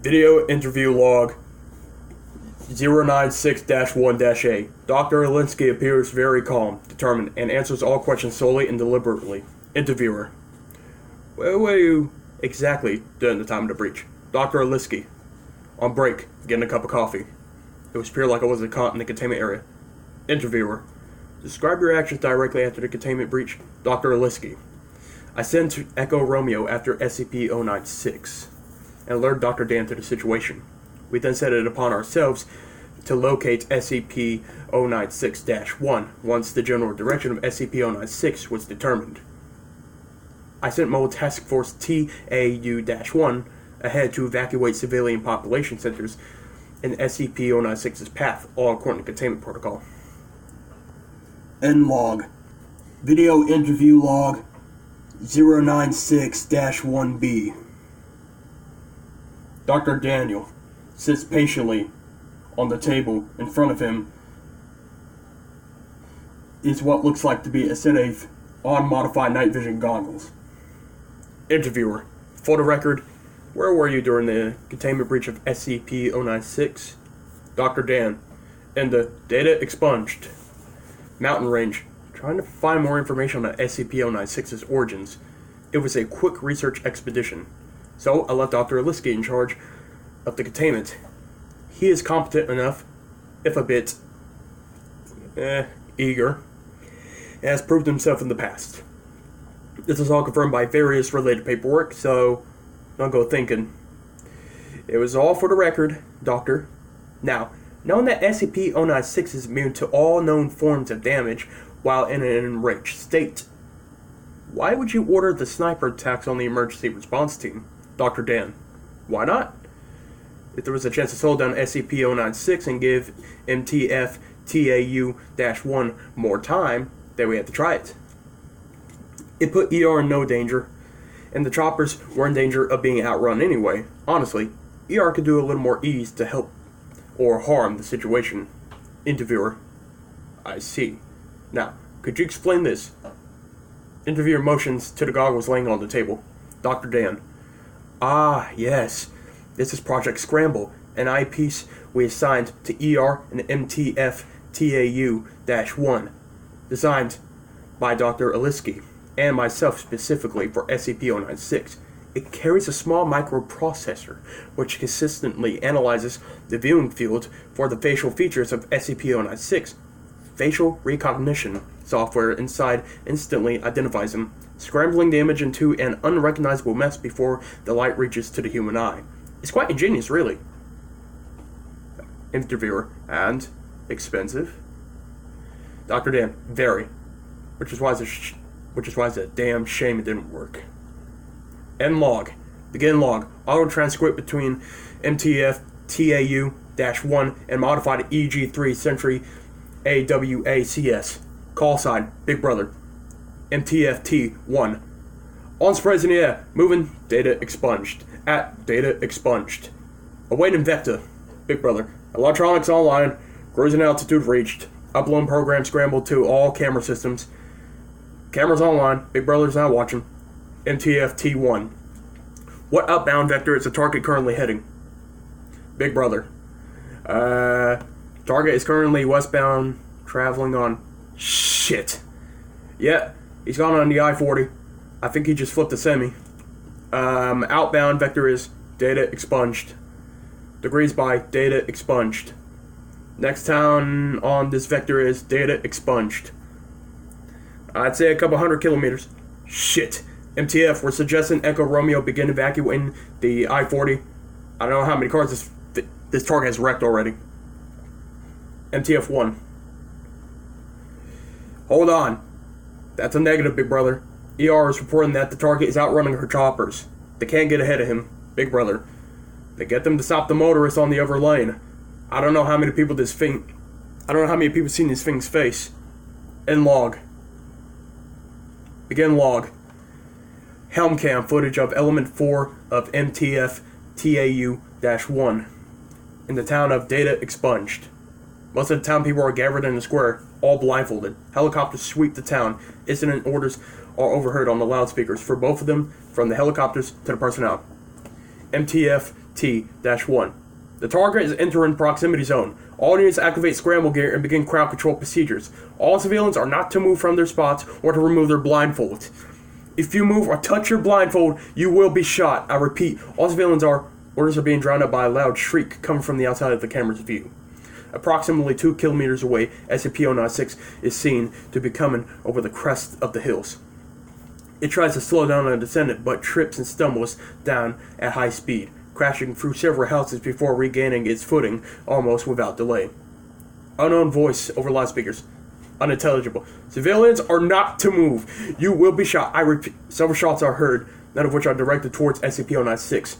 Video interview log 096-1-A. Dr. Alinsky appears very calm, determined, and answers all questions slowly and deliberately. Interviewer. Where were you exactly during the time of the breach? Dr. Alinsky. On break, getting a cup of coffee. It was pure like I wasn't caught in the containment area. Interviewer. Describe your actions directly after the containment breach. Dr. Alinsky. I sent to Echo Romeo after SCP-096 and alerted Dr. Dan to the situation. We then set it upon ourselves to locate SCP-096-1 once the general direction of SCP-096 was determined. I sent Mobile Task Force TAU-1 ahead to evacuate civilian population centers in SCP-096's path, all according to containment protocol. End log. Video interview log 096-1B. Dr. Daniel sits patiently on the table. In front of him is what looks like to be a set of unmodified night vision goggles. Interviewer. For the record, where were you during the containment breach of SCP-096? Dr. Dan. In the data expunged mountain range, trying to find more information on SCP-096's origins. It was a quick research expedition, so I left Dr. Alinsky in charge of the containment. He is competent enough, if a bit eager, and has proved himself in the past. This is all confirmed by various related paperwork, so don't go thinking. It was all for the record, Doctor. Now, knowing that SCP-096 is immune to all known forms of damage while in an enraged state, why would you order the sniper attacks on the emergency response team? Dr. Dan. Why not? If there was a chance to slow down SCP-096 and give MTF-TAU-1 more time, then we had to try it. It put ER in no danger, and the choppers were in danger of being outrun anyway. Honestly, ER could do a little more ease to help or harm the situation. Interviewer. I see. Now, could you explain this? Interviewer motions to the goggles laying on the table. Dr. Dan. Ah, yes. This is Project Scramble, an eyepiece we assigned to ER and MTF-TAU-1, designed by Dr. Alinsky and myself specifically for SCP-096. It carries a small microprocessor, which consistently analyzes the viewing field for the facial features of SCP-096. Facial recognition software inside instantly identifies them, scrambling the image into an unrecognizable mess before the light reaches to the human eye. It's quite ingenious, really. Interviewer. And expensive? Dr. Dan. Very. Which is why it's a damn shame it didn't work. End log. Begin log. Auto transcript between MTF-TAU-1 and modified EG3 Sentry AWACS. Call sign. Big Brother. MTF-T1. On spreads in the air. Moving. Data expunged. At data expunged. Awaiting vector. Big Brother. Electronics online. Cruising altitude reached. Upload program scrambled to all camera systems. Cameras online. Big Brother's now watching. MTF-T1. What outbound vector is the target currently heading? Big Brother. Target is currently westbound, traveling on... Shit. Yeah, he's gone on the I-40. I think he just flipped a semi. Outbound vector is data expunged. Degrees by data expunged. Next town on this vector is data expunged. I'd say a couple 100 kilometers. Shit. MTF, we're suggesting Echo Romeo begin evacuating the I-40. I don't know how many cars this target has wrecked already. MTF-1. Hold on. That's a negative, Big Brother. ER is reporting that the target is outrunning her choppers. They can't get ahead of him, Big Brother. They get them to stop the motorists on the other lane. I don't know how many people seen this thing's face. End log. Begin log. Helm cam footage of element 4 of MTF-TAU-1 in the town of Data Expunged. Most of the town people are gathered in the square, all blindfolded. Helicopters sweep the town. Incident orders are overheard on the loudspeakers for both of them, from the helicopters to the personnel. MTF T-1. The target is entering proximity zone. All units activate scramble gear and begin crowd control procedures. All civilians are not to move from their spots or to remove their blindfolds. If you move or touch your blindfold, you will be shot. I repeat, all civilians orders are being drowned out by a loud shriek coming from the outside of the camera's view. Approximately 2 kilometers away, SCP-096 is seen to be coming over the crest of the hills. It tries to slow down on a descendant, but trips and stumbles down at high speed, crashing through several houses before regaining its footing almost without delay. Unknown voice over loudspeakers. Unintelligible. Civilians are not to move. You will be shot. I repeat. Several shots are heard, none of which are directed towards SCP-096.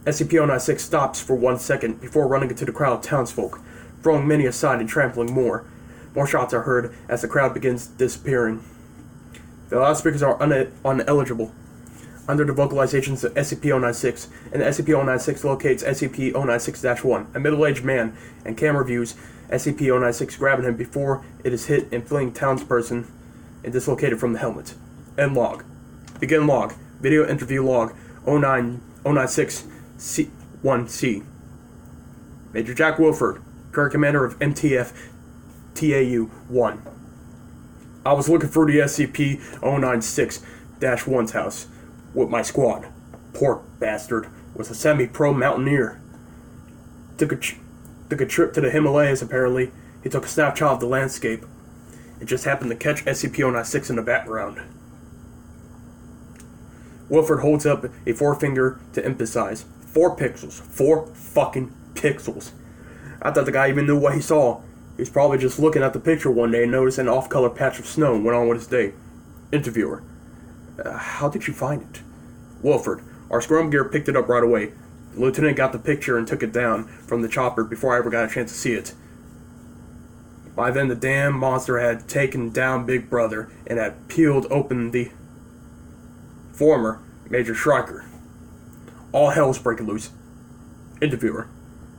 SCP-096 stops for 1 second before running into the crowd of townsfolk, throwing many aside and trampling more. More shots are heard as the crowd begins disappearing. The loudspeakers are uneligible. Under the vocalizations of SCP-096, and SCP-096 locates SCP-096-1, a middle-aged man, and camera views SCP-096 grabbing him before it is hit and fleeing townsperson and dislocated from the helmet. End log. Begin log. Video interview log 096-1C. Major Jack Wilford, current commander of MTF TAU-1. I was looking for the SCP-096-1's house with my squad. Poor bastard was a semi-pro mountaineer. Took a trip to the Himalayas, apparently. He took a snapshot of the landscape. It just happened to catch SCP-096 in the background. Wilford holds up a forefinger to emphasize. 4 pixels. 4 fucking pixels. I thought the guy even knew what he saw. He was probably just looking at the picture one day and noticed an off-color patch of snow and went on with his day. Interviewer. How did you find it? Wilford. Our scrum gear picked it up right away. The lieutenant got the picture and took it down from the chopper before I ever got a chance to see it. By then the damn monster had taken down Big Brother and had peeled open the former Major Stryker. All hell's breaking loose. Interviewer.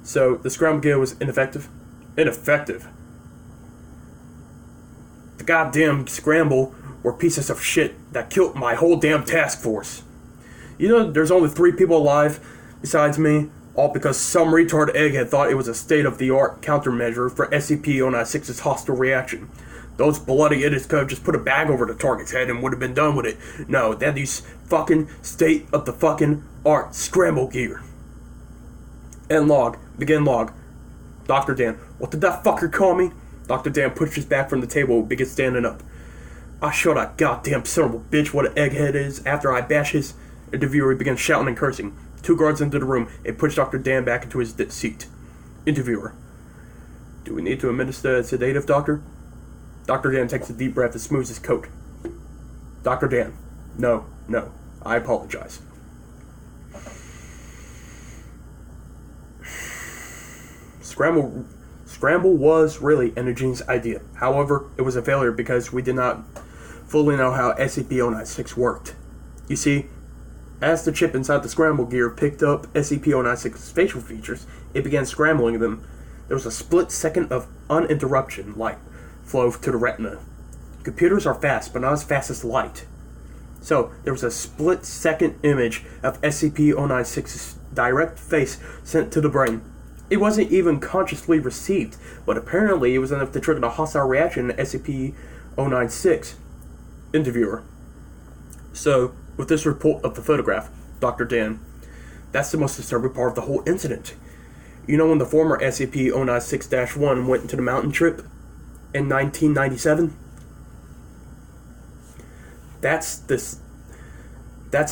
So the scrum gear was ineffective? Ineffective? The goddamn Scramble were pieces of shit that killed my whole damn task force. You know, there's only 3 people alive besides me, all because some retard egghead thought it was a state-of-the-art countermeasure for SCP-096's hostile reaction. Those bloody idiots could have just put a bag over the target's head and would have been done with it. No, they had these fucking state-of-the-fucking-art Scramble gear. End log. Begin log. Dr. Dan. What did that fucker call me? Dr. Dan pushes back from the table and begins standing up. I showed that goddamn son of a bitch what an egghead is after I bash his... Interviewer begins shouting and cursing. 2 guards into the room and push Dr. Dan back into his seat. Interviewer. Do we need to administer a sedative, Doctor? Dr. Dan takes a deep breath and smooths his coat. Dr. Dan. No. I apologize. Scramble was really an ingenious idea. However, it was a failure because we did not fully know how SCP-096 worked. You see, as the chip inside the Scramble gear picked up SCP-096's facial features, it began scrambling them. There was a split second of uninterrupted light flow to the retina. Computers are fast, but not as fast as light. So, there was a split second image of SCP-096's direct face sent to the brain. It wasn't even consciously received, but apparently it was enough to trigger a hostile reaction in SCP-096. Interviewer. So, with this report of the photograph, Dr. Dan, that's the most disturbing part of the whole incident. You know when the former SCP-096-1 went into the mountain trip in 1997? That's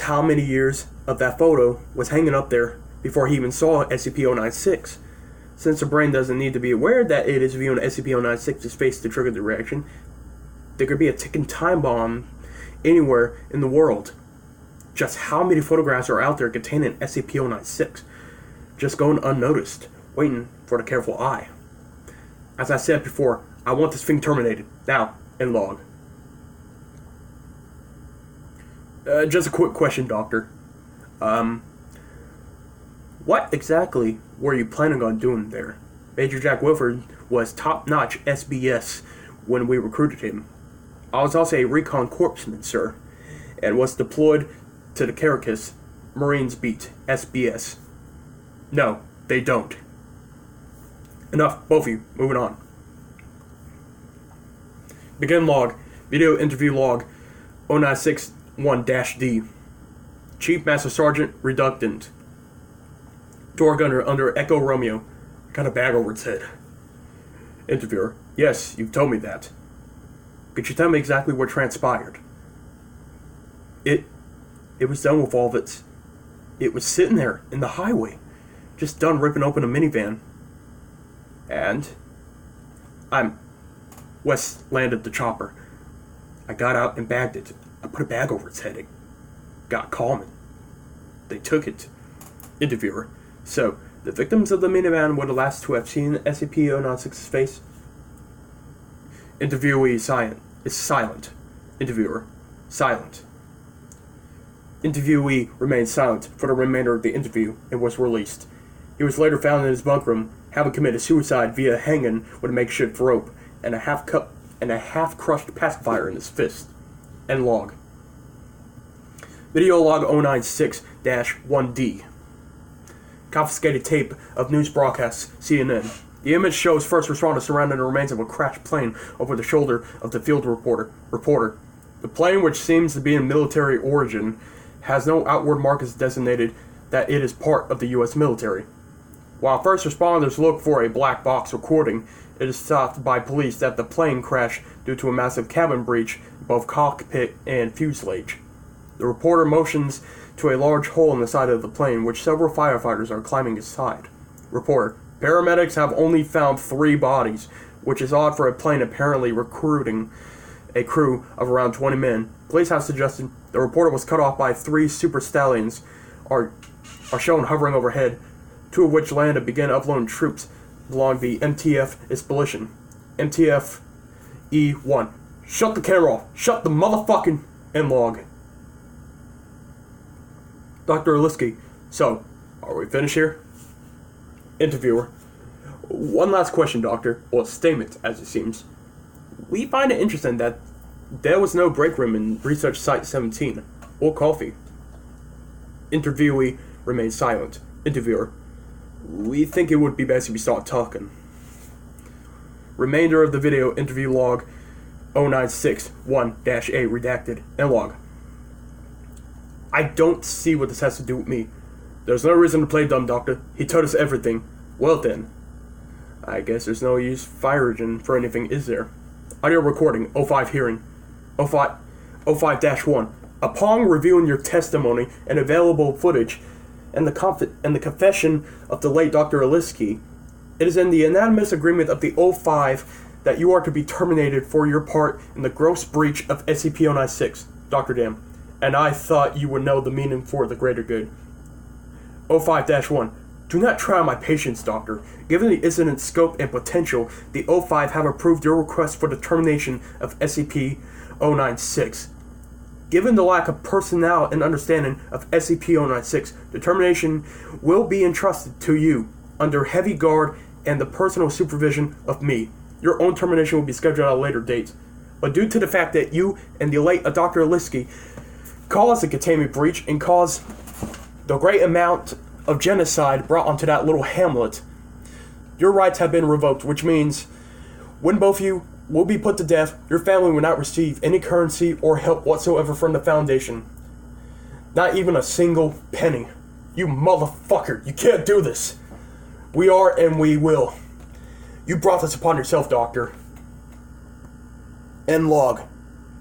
how many years of that photo was hanging up there before he even saw SCP-096. Since the brain doesn't need to be aware that it is viewing SCP-096's face to trigger the reaction, there could be a ticking time bomb anywhere in the world. Just how many photographs are out there containing SCP-096? Just going unnoticed, waiting for the careful eye. As I said before, I want this thing terminated. Now, end log. Just a quick question, Doctor. What exactly were you planning on doing there? Major Jack Wilford was top-notch SBS when we recruited him. I was also a recon corpsman, sir, and was deployed to the Caracas Marines Beat, SBS. No, they don't. Enough, both of you. Moving on. Begin log. Video interview log 0961-D. Chief Master Sergeant Redundant. Door gunner under Echo Romeo. Got a bag over its head. Interviewer. Yes, you've told me that. Could you tell me exactly what transpired? It was done with all of its... It was sitting there in the highway. Just done ripping open a minivan. And... Wes landed the chopper. I got out and bagged it. I put a bag over its head. It got calm and they took it. Interviewer. So, the victims of the minivan were the last to have seen SCP-096's face? Interviewee is silent. Interviewer. Silent. Interviewee remained silent for the remainder of the interview and was released. He was later found in his bunk room, having committed suicide via hanging with a makeshift rope and a half-crushed pacifier in his fist. End log. Video log 096-1D. Confiscated tape of news broadcasts, CNN. The image shows first responders surrounding the remains of a crashed plane over the shoulder of the field reporter. The plane, which seems to be in military origin, has no outward markers designated that it is part of the U.S. military. While first responders look for a black box recording, it is thought by police that the plane crashed due to a massive cabin breach in both cockpit and fuselage. The reporter motions to a large hole in the side of the plane, which several firefighters are climbing inside. Reporter. Paramedics have only found 3 bodies, which is odd for a plane apparently recruiting a crew of around 20 men. Police have suggested the reporter was cut off by 3 super stallions are shown hovering overhead, 2 of which landed and began uploading troops along the MTF expedition. MTF E1. Shut the camera off. Shut the motherfucking end log. Dr. Aliski. So, are we finished here? Interviewer. One last question, Doctor. Or statement, as it seems. We find it interesting that there was no break room in Research Site 17, or coffee. Interviewee remains silent. Interviewer. We think it would be best if we start talking. Remainder of the video interview log 0961-A redacted. End log. I don't see what this has to do with me. There's no reason to play dumb, Doctor. He told us everything. Well then. I guess there's no use firing for anything, is there? Audio recording, 05 hearing. 05-1. Upon reviewing your testimony and available footage and the confession of the late Dr. Aliski, it is in the unanimous agreement of the 05 that you are to be terminated for your part in the gross breach of SCP-096, Dr. Dam. And I thought you would know the meaning for the greater good. 05-1. Do not try my patience, Doctor. Given the incident's scope and potential, the 05 have approved your request for the termination of SCP-096. Given the lack of personnel and understanding of SCP-096, the termination will be entrusted to you under heavy guard and the personal supervision of me. Your own termination will be scheduled at a later date. But due to the fact that you and the late Dr. Aliski caused the containment breach and caused the great amount of genocide brought onto that little hamlet, your rights have been revoked, which means when both of you will be put to death, your family will not receive any currency or help whatsoever from the Foundation. Not even a single penny. You motherfucker, you can't do this. We are and we will. You brought this upon yourself, Doctor. End log.